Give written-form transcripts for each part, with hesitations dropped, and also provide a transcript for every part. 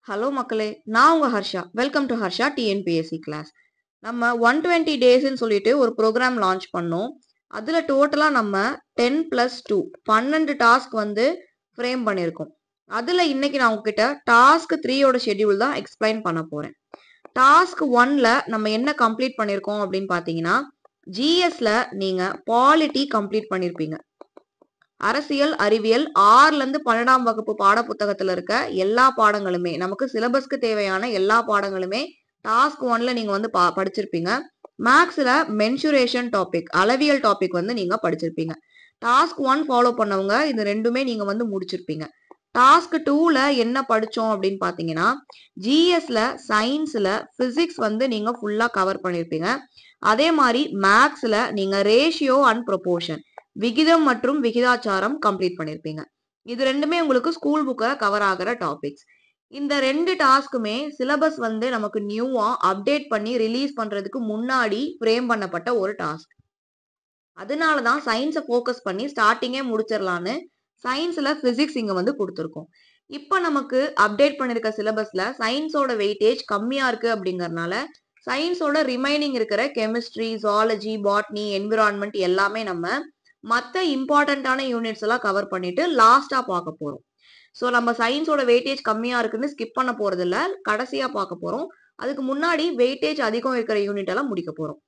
Hello மக்களே, நான் உங்க Harsha. Welcome to Harsha TNPSC class. நம்ம 120 டேஸ்ன்னு சொல்லிட்டு ஒரு ப்ரோக்ராம் லான்ச் பண்ணோம். அதுல டோட்டலா நம்ம 10+2 12 டாஸ்க் வந்து ஃப்ரேம் பண்ணியிருக்கோம். அதுல இன்னைக்கு நான் உங்ககிட்ட டாஸ்க் 3யோட ஷெட்யூல் தான் எக்ஸ்பிளைன் பண்ண போறேன். டாஸ்க் 1ல நம்ம என்ன கம்ப்ளீட் பண்ணியிருக்கோம் அப்படின்னு பார்த்தீங்கன்னா, ஜிஎஸ்ல நீங்க பாலிட்டி கம்ப்ளீட் பண்ணியிருப்பீங்க. அரசியல் அறிவியல் 6ல இருந்து 12ஆம் வகுப்பு பாட புத்தகத்துல இருக்க எல்லா பாடங்களுமே நமக்கு சிலபஸ்க்கு தேவையான எல்லா பாடங்களுமே டாஸ்க் 1ல நீங்க வந்து படிச்சிருப்பீங்க. மேக்ஸ்ல மென்சுரேஷன் டாபிக் அளவியல் டாபிக் வந்து நீங்க படிச்சிருப்பீங்க. டாஸ்க் 1 ஃபாலோ பண்ணவங்க இது ரெண்டுமே நீங்க வந்து முடிச்சிருப்பீங்க. டாஸ்க் 2ல என்ன படிச்சோம் அப்படின்னு பாத்தீங்கன்னா, ஜிஎஸ்ல சயின்ஸ்ல பிசிக்ஸ் வந்து நீங்க ஃபுல்லா கவர் பண்ணிருப்பீங்க. அதே மாதிரி மேக்ஸ்ல நீங்க ரேஷியோ அண்ட் ப்ரொபோர்ஷன் விகிதம் மற்றும் விகிதாச்சாரம் கம்ப்ளீட் பண்ணிருப்பீங்க. இது ரெண்டுமே உங்களுக்கு ஸ்கூல் புக்ல கவர் ஆகிற டாபிக்ஸ். இந்த ரெண்டு டாஸ்க்குமே சிலபஸ் வந்து நமக்கு நியூவா அப்டேட் பண்ணி ரிலீஸ் பண்றதுக்கு முன்னாடி ஃப்ரேம் பண்ணப்பட்ட ஒரு டாஸ்க். அதனாலதான் சயின்ஸை ஃபோக்கஸ் பண்ணி ஸ்டார்டிங்கே முடிச்சிடலான்னு சயின்ஸ்ல பிசிக்ஸ் இங்க வந்து கொடுத்துருக்கோம். இப்ப நமக்கு அப்டேட் பண்ணிருக்க சிலபஸ்ல சயின்ஸோட வெயிட்டேஜ் கம்மியா இருக்கு அப்படிங்கறதுனால சயின்ஸோட ரிமைனிங் இருக்கிற கெமிஸ்ட்ரி, ஜுவாலஜி, பாட்னி, என்விரான்மெண்ட் எல்லாமே நம்ம மற்ற இம்பார்ட்டன்டான யூனிட்ஸ் எல்லாம் கவர் பண்ணிட்டு லாஸ்டா பார்க்க போறோம். ஸோ நம்ம சயின்ஸோட வெயிட்டேஜ் கம்மியா இருக்குன்னு ஸ்கிப் பண்ண போறது இல்ல, கடைசியா பார்க்க போறோம். அதுக்கு முன்னாடி வெயிட்டேஜ் அதிகம் இருக்கிற யூனிட் எல்லாம் முடிக்க போறோம்.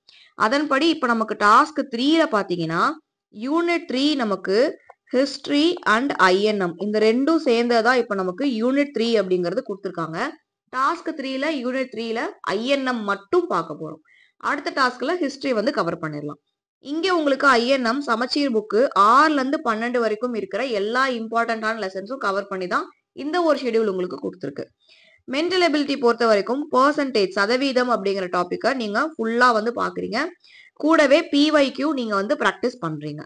அதன்படி இப்ப நமக்கு டாஸ்க் 3ல பாத்தீங்கன்னா, யூனிட் 3 நமக்கு ஹிஸ்டரி அண்ட் ஐஎன்எம் இந்த ரெண்டும் சேர்ந்ததா இப்ப நமக்கு யூனிட் 3 அப்படிங்கிறது கொடுத்துருக்காங்க. டாஸ்க் 3ல யூனிட் 3ல ஐஎன்எம் மட்டும் பார்க்க போறோம். அடுத்த டாஸ்க்ல ஹிஸ்டரி வந்து கவர் பண்ணிடலாம். இங்க உங்களுக்கு ஐஎன்எம் சமச்சீர் புக்கு 6ல இருந்து 12 வரைக்கும் இருக்கிற எல்லா இம்பார்ட்டன்டான லெசன்ஸும் கவர் பண்ணி தான் இந்த ஒரு ஷெட்யூல் உங்களுக்கு கொடுத்துருக்கு. மென்டல் எபிலிட்டி பொறுத்த வரைக்கும் பெர்சன்டேஜ் சதவீதம் அப்படிங்கிற டாபிக்கை நீங்க ஃபுல்லா வந்து பாக்குறீங்க. கூடவே பிஒய்க்யூ நீங்க வந்து ப்ராக்டிஸ் பண்றீங்க.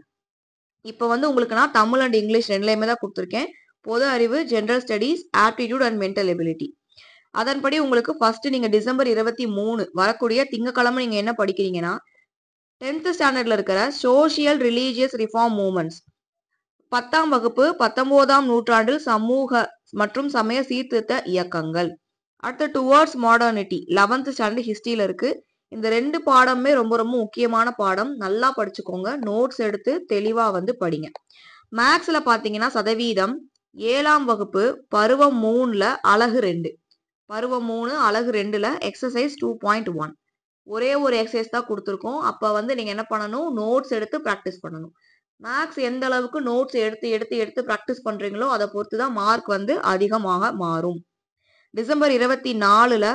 இப்போ வந்து உங்களுக்கு நான் தமிழ் அண்ட் இங்கிலீஷ் ரெண்டுலையுமே தான் கொடுத்துருக்கேன். பொது அறிவு, general studies, aptitude and mental ability. அதன்படி உங்களுக்கு ஃபர்ஸ்ட் நீங்க டிசம்பர் 23 வரக்கூடிய திங்கக்கிழமை நீங்க என்ன படிக்கிறீங்கன்னா, 10th ஸ்டாண்டர்ட்ல இருக்கிற சோசியல் ரிலீஜியஸ் ரிஃபார்ம் மூவ்மெண்ட்ஸ் 10ஆம் வகுப்பு 19ஆம் நூற்றாண்டில் சமூக மற்றும் சமய சீர்திருத்த இயக்கங்கள். அடுத்து டுவர்ட்ஸ் மாடர்னிட்டி 11th ஸ்டாண்டர்ட் ஹிஸ்டரியில இருக்கு. இந்த ரெண்டு பாடமே ரொம்ப ரொம்ப முக்கியமான பாடம். நல்லா படிச்சுக்கோங்க. நோட்ஸ் எடுத்து தெளிவா வந்து படிங்க. மேக்ஸ்ல பாத்தீங்கன்னா சதவீதம் 7ஆம் வகுப்பு பருவம் 3ல அலகு 2 பருவம் 3 அலகு 2ல எக்ஸசைஸ் 2.1 ஒரே ஒரு எக்ஸசைஸ் தான் கொடுத்துருக்கோம். அப்ப வந்து நீங்க என்ன பண்ணணும், நோட்ஸ் எடுத்து ப்ராக்டிஸ் பண்ணணும். மேக்ஸ் எந்த அளவுக்கு நோட்ஸ் எடுத்து எடுத்து எடுத்து ப்ராக்டிஸ் பண்றீங்களோ அதை பொறுத்து தான் மார்க் வந்து அதிகமாக மாறும். December 24ல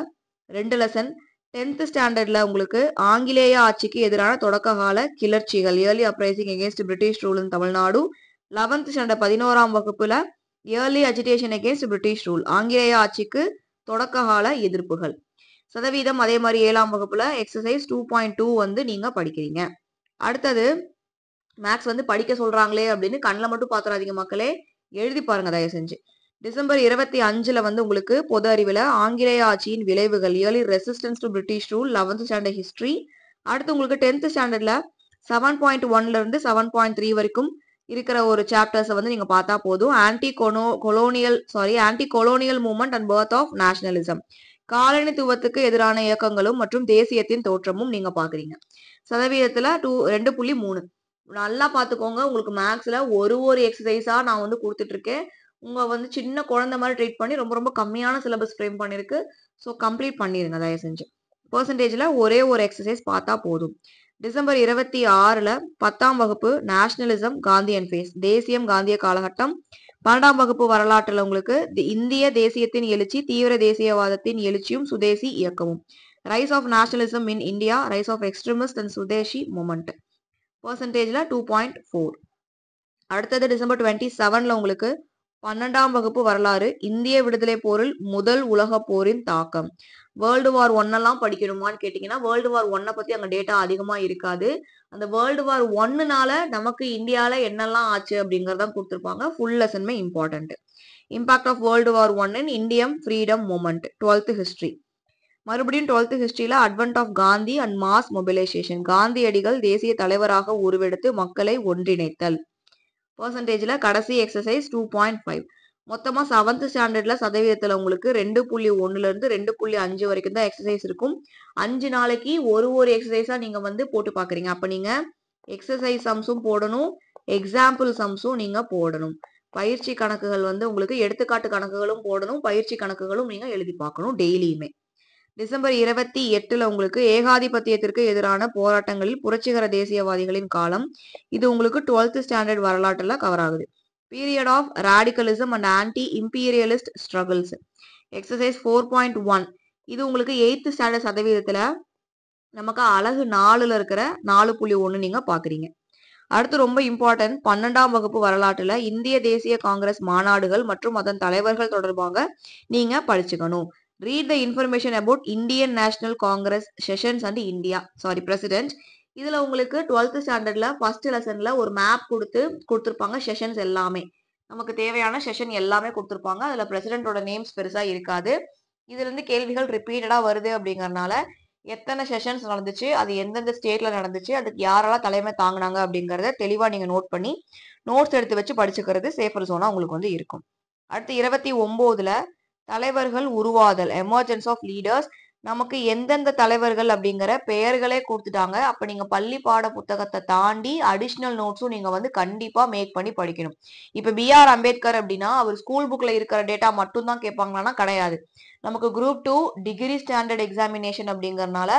2 lesson. 10th ஸ்டாண்டர்ட்ல உங்களுக்கு ஆங்கிலேய ஆட்சிக்கு எதிரான தொடக்க கால கிளர்ச்சிகள் early uprising against British rule in Tamil Nadu. 11th standard 11ஆம் வகுப்புல early agitation against British rule ஆங்கிலேய ஆட்சிக்கு தொடக்க கால எதிர்ப்புகள். சதவீதம் அதே மாதிரி 7ஆம் வகுப்புல எக்ஸசைஸ் 2.2 வந்து நீங்க படிக்கிறீங்க. அடுத்தது மேக்ஸ் வந்து படிக்க சொல்றாங்களே அப்படின்னு கண்ணில் மட்டும் பாத்துறாதீங்க மக்களே, எழுதி பாருங்க தயவு செஞ்சு. டிசம்பர் 25ல வந்து உங்களுக்கு பொது அறிவுல ஆங்கிலேய ஆட்சியின் விளைவுகள் early resistance to British rule 11th standard history. அடுத்து உங்களுக்கு 10th ஸ்டாண்டர்ட்ல 7.1ல இருந்து 7.3 வரைக்கும் இருக்கிற ஒரு சாப்டர்ஸை வந்து நீங்க பார்த்தா போதும். Anti colonial movement and birth of nationalism காலனித்துவத்துக்கு எதிரான இயக்கங்களும் மற்றும் தேசியத்தின் தோற்றமும் நீங்க பாக்குறீங்க. சதவீதத்துல 2.3 நல்லா பாத்துக்கோங்க. உங்களுக்கு மேக்ஸ்ல ஒரு எக்ஸசைஸா நான் வந்து கொடுத்துட்டு இருக்கேன். உங்க வந்து சின்ன குழந்தை மாதிரி ட்ரீட் பண்ணி ரொம்ப ரொம்ப கம்மியான சிலபஸ் ஃப்ரேம் பண்ணிருக்கு. ஸோ கம்ப்ளீட் பண்ணிருங்க தயவு செஞ்சு. பெர்சன்டேஜ்ல ஒரே ஒரு எக்ஸசைஸ் பார்த்தா போதும். டிசம்பர் 26ல 10ஆம் வகுப்பு நேஷனலிசம் காந்தியன் ஃபேஸ் தேசியம் காந்திய காலகட்டம். 12ஆம் வகுப்பு வரலாற்றுல உங்களுக்கு இந்திய தேசியத்தின் எழுச்சி, தீவிர தேசியவாதத்தின் எழுச்சியும் சுதேசி இயக்கமும். Rise of nationalism in India, rise of extremist and Swadeshi movement. பெர்சன்டேஜ்ல 2.4. அடுத்தது டிசம்பர் 27ல உங்களுக்கு 12ஆம் வகுப்பு வரலாறு, இந்திய விடுதலை போரில் முதல் உலக போரின் தாக்கம். வேர்ல்டு வார் 1 எல்லாம் படிக்கணுமான்னு கேட்டீங்கன்னா, வேர்ல்டு வார் 1 பத்தி அங்க டேட்டா அதிகமா இருக்காது. அந்த வேர்ல்டு வார் 1னால நமக்கு இந்தியால என்னெல்லாம் ஆச்சு அப்படிங்கறத கொடுத்துருப்பாங்க. ஃபுல் லெசனுமே important. Impact of world war 1 in Indian freedom movement 12th history. மறுபடியும் 12th ஹிஸ்டரியில advent of Gandhi and mass mobilisation காந்தியடிகள் தேசிய தலைவராக உருவெடுத்து மக்களை ஒன்றிணைத்தல். பெர்சன்டேஜ்ல கடைசி எக்ஸசைஸ் 2.5. மொத்தமா 7th ஸ்டாண்டர்ட்ல சதவீதத்துல உங்களுக்கு 2.1ல இருந்து 2.5 வரைக்கும் தான் எக்ஸசைஸ் இருக்கும். 5 நாளைக்கு ஒரு எக்ஸசைஸா நீங்க வந்து போட்டு பாக்குறீங்க. அப்ப நீங்க எக்ஸசைஸ் சம்ஸும் போடணும், எக்ஸாம்பிள் சம்ஸும் நீங்க போடணும். பயிற்சி கணக்குகள் வந்து உங்களுக்கு எடுத்துக்காட்டு கணக்குகளும் போடணும், பயிற்சி கணக்குகளும் நீங்க எழுதி பார்க்கணும் டெய்லியுமே. டிசம்பர் 28ல உங்களுக்கு ஏகாதிபத்தியத்திற்கு எதிரான போராட்டங்களில் புரட்சிகர தேசியவாதிகளின் காலம். இது உங்களுக்கு 12th ஸ்டாண்டர்ட் வரலாற்றுல கவர் ஆகுது. Period of radicalism and anti imperialist struggles. Exercise 4.1 இது உங்களுக்கு 8th ஸ்டாண்டர்ட் சதவீதத்துல நமக்கு அழகு 4ல இருக்கிற 4.1 நீங்க பாக்குறீங்க. அடுத்து ரொம்ப இம்பார்ட்டன்ட் 12ஆம் வகுப்பு வரலாற்றுல இந்திய தேசிய காங்கிரஸ் மாநாடுகள் மற்றும் அதன் தலைவர்கள் தொடர்பாக நீங்க படிச்சுக்கணும். Read the information about Indian National Congress sessions and president. இதுல உங்களுக்கு 12th ஸ்டாண்டர்ட்ல ஃபர்ஸ்ட் லெசன்ல ஒரு மேப் கொடுத்துருப்பாங்க. செஷன்ஸ் எல்லாமே நமக்கு தேவையான செஷன் எல்லாமே கொடுத்துருப்பாங்க. அதுல பிரசிடென்டோட நேம்ஸ் பெருசா இருக்காது. இதுல இருந்து கேள்விகள் ரிப்பீட்டடா வருது அப்படிங்கறதுனால எத்தனை செஷன்ஸ் நடந்துச்சு, அது எந்தெந்த ஸ்டேட்ல நடந்துச்சு, அதுக்கு யாரெல்லாம் தலைமை தாங்கினாங்க அப்படிங்கறத தெளிவா நீங்க நோட் பண்ணி நோட்ஸ் எடுத்து வச்சு படிச்சுக்கிறது சேஃபர் ஜோனா உங்களுக்கு வந்து இருக்கும். அடுத்து 29ல தலைவர்கள் உருவாதல், எமர்ஜென்ஸ் ஆஃப் லீடர்ஸ். நமக்கு எந்தெந்த தலைவர்கள் அப்படிங்கிற பெயர்களே கொடுத்துட்டாங்க. அப்ப நீங்க பள்ளி பாட புத்தகத்தை தாண்டி அடிஷ்னல் நோட்ஸும் நீங்க வந்து கண்டிப்பா மேக் பண்ணி படிக்கணும். இப்ப B.R. அம்பேத்கர் அப்படின்னா அவர் ஸ்கூல் புக்ல இருக்கிற டேட்டா மட்டும் தான் கேட்பாங்களான்னா கிடையாது. நமக்கு குரூப் 2 டிகிரி ஸ்டாண்டர்ட் எக்ஸாமினேஷன் அப்படிங்கறதுனால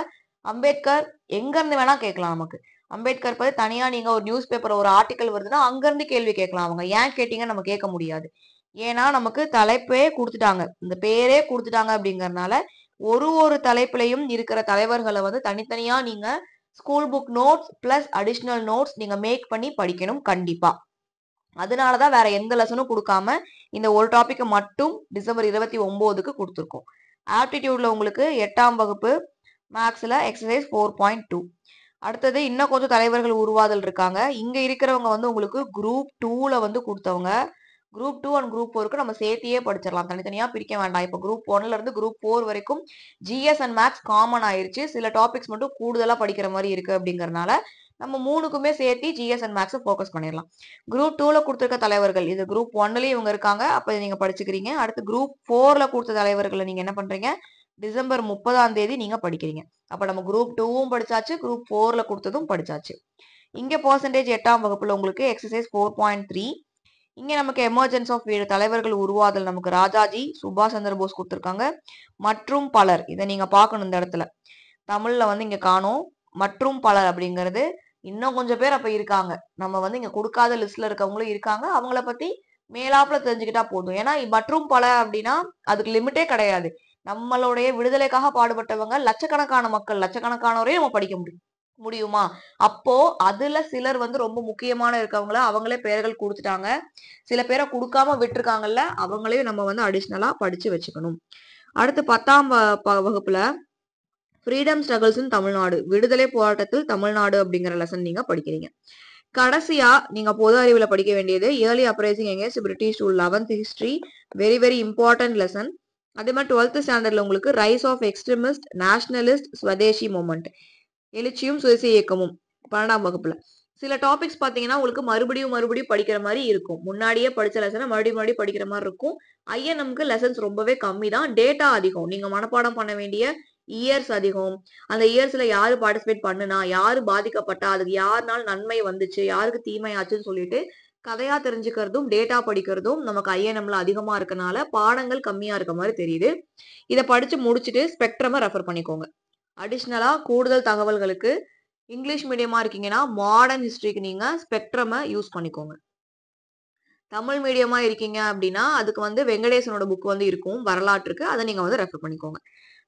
அம்பேத்கர் எங்க இருந்து வேணா கேட்கலாம். நமக்கு அம்பேத்கர் பத்தி தனியா நீங்க ஒரு நியூஸ் பேப்பர் ஒரு ஆர்டிக்கல் வருதுன்னா அங்க இருந்து கேள்வி கேட்கலாம். அவங்க ஏன் கேட்டீங்க நம்ம கேட்க முடியாது. ஏன்னா நமக்கு தலைப்பே கொடுத்துட்டாங்க, இந்த பேரே கொடுத்துட்டாங்க அப்படிங்கறதுனால ஒரு தலைப்புலையும் இருக்கிற தலைவர்களை வந்து தனித்தனியா நீங்க school book notes plus additional notes நீங்க மேக் பண்ணி படிக்கணும் கண்டிப்பா. அதனாலதான் வேற எந்த லெசனும் கொடுக்காம இந்த ஒரு டாபிக் மட்டும் டிசம்பர் 29க்கு கொடுத்துருக்கோம். ஆப்டிடியூட்ல உங்களுக்கு 8ஆம் வகுப்பு மேக்ஸ்ல எக்ஸசைஸ் 4.2. அடுத்தது இன்னும் கொஞ்சம் தலைவர்கள் உருவாதல் இருக்காங்க. இங்க இருக்கிறவங்க வந்து உங்களுக்கு குரூப் 2ல வந்து கொடுத்தவங்க. குரூப் 2 அண்ட் குரூப் 4க்கு நம்ம சேர்த்தியே படிச்சிடலாம், தனித்தனியா பிரிக்க வேண்டாம். இப்போ குரூப் 1ல இருந்து குரூப் 4 வரைக்கும் ஜிஎஸ் அண்ட் மேக்ஸ் காமன் ஆயிருச்சு. சில டாபிக்ஸ் மட்டும் கூடுதலா படிக்கிற மாதிரி இருக்கு அப்படிங்கறதுனால நம்ம 3க்குமே சேர்த்து ஜிஎஸ் அண்ட் மேக்ஸ் ஃபோக்கஸ் பண்ணிடலாம். குரூப் 2ல கொடுத்துருக்க தலைவர்கள் இது குரூப் 1லயும் இவங்க இருக்காங்க, அப்ப நீங்க படிச்சுக்கிறீங்க. அடுத்து குரூப் 4ல கொடுத்த தலைவர்களை நீங்க என்ன பண்றீங்க, டிசம்பர் 30ஆம் தேதி நீங்க படிக்கிறீங்க. அப்ப நம்ம குரூப் 2வும் படிச்சாச்சு, குரூப் 4ல கொடுத்ததும் படிச்சாச்சு. இங்க பர்சன்டேஜ் 8ஆம் வகுப்புல உங்களுக்கு எக்ஸசைஸ் 4.3. இங்க நமக்கு எமர்ஜென்ஸ் ஆஃப் தலைவர்கள் உருவாதல் நமக்கு ராஜாஜி, சுபாஷ் சந்திர போஸ் கொடுத்துருக்காங்க மற்றும் பலர். இதை நீங்க பார்க்கணும். இந்த இடத்துல தமிழ்ல வந்து இங்க காணும் மற்றும் பலர் அப்படிங்கிறது இன்னும் கொஞ்சம் பேர் அப்ப இருக்காங்க. நம்ம வந்து இங்க கொடுக்காத லிஸ்ட்ல இருக்கவங்களும் இருக்காங்க. அவங்கள பத்தி மேலாப்புல தெரிஞ்சுக்கிட்டா போதும். ஏன்னா மற்றும் பல அப்படின்னா அதுக்கு லிமிட்டே கிடையாது. நம்மளுடைய விடுதலைக்காக பாடுபட்டவங்க லட்சக்கணக்கான மக்கள், லட்சக்கணக்கானவரையும் நம்ம படிக்க முடியுமா? அப்போ அதுல சிலர் வந்து ரொம்ப முக்கியமான இருக்கவங்கள அவங்களே பெயர்கள் கொடுத்துட்டாங்க. சில பேரை கொடுக்காம விட்டுருக்காங்கல்ல, அவங்களையும் நம்ம வந்து அடிஷ்னலா படிச்சு வச்சுக்கணும். அடுத்து 10ஆம் வகுப்புல ஃப்ரீடம் ஸ்ட்ரகிள்ஸ் இன் தமிழ்நாடு, விடுதலை போராட்டத்தில் தமிழ்நாடு அப்படிங்கிற லெசன் நீங்க படிக்கிறீங்க. கடைசியா நீங்க பொது அறிவுல படிக்க வேண்டியது early uprising against British rule, 11th history, very very important lesson. அதே மாதிரி 12th ஸ்டாண்டர்ட்ல உங்களுக்கு rise of extremist nationalist Swadeshi movement, எழுச்சியும் சுதேசி இயக்கமும் 12ஆம் வகுப்புல. சில டாபிக்ஸ் பாத்தீங்கன்னா உங்களுக்கு மறுபடியும் படிக்கிற மாதிரி இருக்கும். முன்னாடியே படிச்ச லெசனை மறுபடியும் படிக்கிற மாதிரி இருக்கும். ஐஎன்எம்க்கு லெசன்ஸ் ரொம்பவே கம்மி தான், டேட்டா அதிகம். நீங்க மனப்பாடம் பண்ண வேண்டிய இயர்ஸ் அதிகம். அந்த இயர்ஸ்ல யாரு பார்ட்டிசிபேட் பண்ணுனா, யாரு பாதிக்கப்பட்டா, அதுக்கு யாருனால நன்மை வந்துச்சு, யாருக்கு தீமை ஆச்சுன்னு சொல்லிட்டு கதையா தெரிஞ்சுக்கிறதும் டேட்டா படிக்கிறதும் நமக்கு ஐஎன்எம்ல அதிகமா இருக்கனால பாடங்கள் கம்மியா இருக்க மாதிரி தெரியுது. இதை படிச்சு முடிச்சுட்டு ஸ்பெக்ட்ரமை ரெஃபர் பண்ணிக்கோங்க. அடிஷ்னலா கூடுதல் தகவல்களுக்கு இங்கிலீஷ் மீடியமா இருக்கீங்கன்னா மாடர்ன் ஹிஸ்டரிக்கு நீங்க ஸ்பெக்ட்ரமை யூஸ் பண்ணிக்கோங்க. தமிழ் மீடியமா இருக்கீங்க அப்படின்னா அதுக்கு வந்து வெங்கடேசனோட புக் வந்து இருக்கும் வரலாற்றுக்கு, அதை நீங்க வந்து ரெஃபர் பண்ணிக்கோங்க.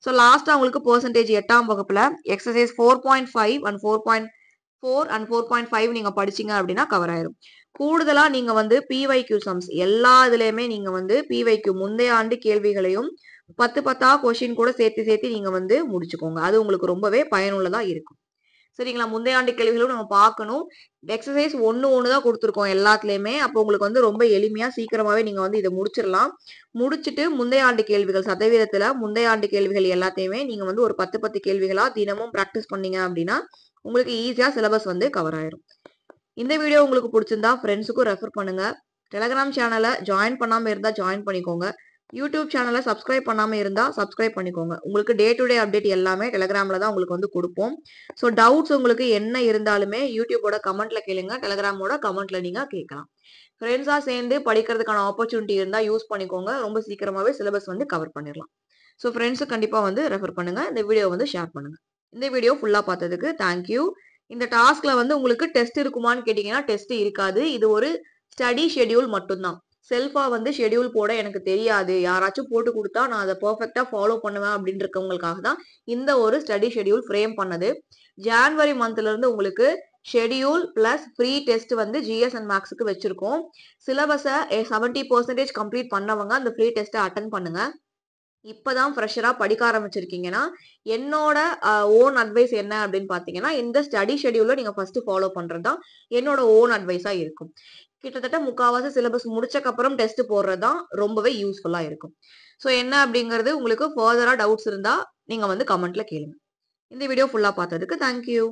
ஸோ லாஸ்டா உங்களுக்கு பர்சன்டேஜ் 8ஆம் வகுப்புல எக்ஸசைஸ் 4.5 அண்ட் 4.4 அண்ட் 4.5 நீங்க படிச்சீங்க அப்படின்னா கவர் ஆயிரும். கூடுதலா நீங்க வந்து பிவைக்யூ சம்ஸ் எல்லா இதுலயுமே நீங்க வந்து பிவைக்யூ முந்தைய ஆண்டு கேள்விகளையும் 10 கொஸ்டின் கூட சேர்த்து நீங்க வந்து முடிச்சுக்கோங்க. அது உங்களுக்கு ரொம்பவே பயனுள்ளதா இருக்கும். சரிங்களா? முந்தைய ஆண்டு கேள்விகளும் நம்ம பார்க்கணும். எக்ஸசைஸ் ஒன்று தான் கொடுத்துருக்கோம் எல்லாத்துலயுமே. அப்போ உங்களுக்கு வந்து ரொம்ப எளிமையா சீக்கிரமாவே நீங்க வந்து இதை முடிச்சிடலாம். முடிச்சுட்டு முந்தைய ஆண்டு கேள்விகள் சதவீதத்துல முந்தைய ஆண்டு கேள்விகள் எல்லாத்தையுமே நீங்க வந்து ஒரு 10 கேள்விகளா தினமும் பிராக்டிஸ் பண்ணீங்க அப்படின்னா உங்களுக்கு ஈஸியா சிலபஸ் வந்து கவர் ஆயிரும். இந்த வீடியோ உங்களுக்கு பிடிச்சிருந்தா ஃப்ரெண்ட்ஸுக்கும் ரெஃபர் பண்ணுங்க. டெலகிராம் சேனலை ஜாயின் பண்ணாமல் இருந்தால் ஜாயின் பண்ணிக்கோங்க. யூடியூப் சேனலை சப்ஸ்கிரைப் பண்ணாமல் இருந்தால் சப்ஸ்கிரைப் பண்ணிக்கோங்க. உங்களுக்கு டே டு டே அப்டேட் எல்லாமே டெலகிராமில் தான் உங்களுக்கு வந்து கொடுப்போம். ஸோ டவுட்ஸ் உங்களுக்கு என்ன இருந்தாலுமே யூடியூபோட கமெண்ட்ல கேளுங்க, டெலகிராமோட கமெண்ட்ல நீங்கள் கேட்கலாம். ஃப்ரெண்ட்ஸாக சேர்ந்து படிக்கிறதுக்கான ஆப்பர்ச்சுனிட்டி இருந்தால் யூஸ் பண்ணிக்கோங்க. ரொம்ப சீக்கிரமாகவே சிலபஸ் வந்து கவர் பண்ணிடலாம். ஸோ ஃப்ரெண்ட்ஸுக்கு கண்டிப்பாக வந்து ரெஃபர் பண்ணுங்கள். இந்த வீடியோ வந்து ஷேர் பண்ணுங்கள். இந்த வீடியோ ஃபுல்லாக பார்த்ததுக்கு தேங்க்யூ. இந்த டாஸ்க்ல வந்து உங்களுக்கு டெஸ்ட் இருக்குமான்னு கேட்டிங்கன்னா டெஸ்ட் இருக்காது. இது ஒரு ஸ்டடி ஷெட்யூல் மட்டும்தான். செல்ஃபா வந்து ஷெட்யூல் போட எனக்கு தெரியாது, யாராச்சும் போட்டு கொடுத்தா நான் அதை பர்ஃபெக்டா ஃபாலோ பண்ணுவேன் அப்படின்னு இருக்கவங்களுக்காக தான் இந்த ஒரு ஸ்டடி ஷெட்யூல் ஃப்ரேம் பண்ணது. ஜான்வரி மந்த்ல இருந்து உங்களுக்கு ஷெட்யூல் பிளஸ் ஃப்ரீ டெஸ்ட் வந்து ஜிஎஸ் அண்ட் மேக்ஸுக்கு வச்சிருக்கோம். சிலபஸை 70% கம்ப்ளீட் பண்ணவங்க அந்த ஃப்ரீ டெஸ்ட்டை அட்டன் பண்ணுங்க. இப்பதான் ஃப்ரெஷரா படிக்க ஆரம்பிச்சிருக்கீங்கன்னா என்னோட ஓன் அட்வைஸ் என்ன அப்படின்னு பாத்தீங்கன்னா, இந்த ஸ்டடி ஷெட்யூல நீங்க ஃபர்ஸ்ட் ஃபாலோ பண்றதுதான் என்னோட ஓன் அட்வைஸா இருக்கும். கிட்டத்தட்ட முக்காவாசி சிலபஸ் முடிச்சக்கு அப்புறம் டெஸ்ட் போடுறதுதான் ரொம்பவே யூஸ்ஃபுல்லா இருக்கும். ஸோ என்ன அப்படிங்கிறது உங்களுக்கு ஃபர்தரா டவுட்ஸ் இருந்தா நீங்க வந்து கமெண்ட்ல கேளுங்க. இந்த வீடியோ ஃபுல்லா பார்த்ததுக்கு தேங்க்யூ.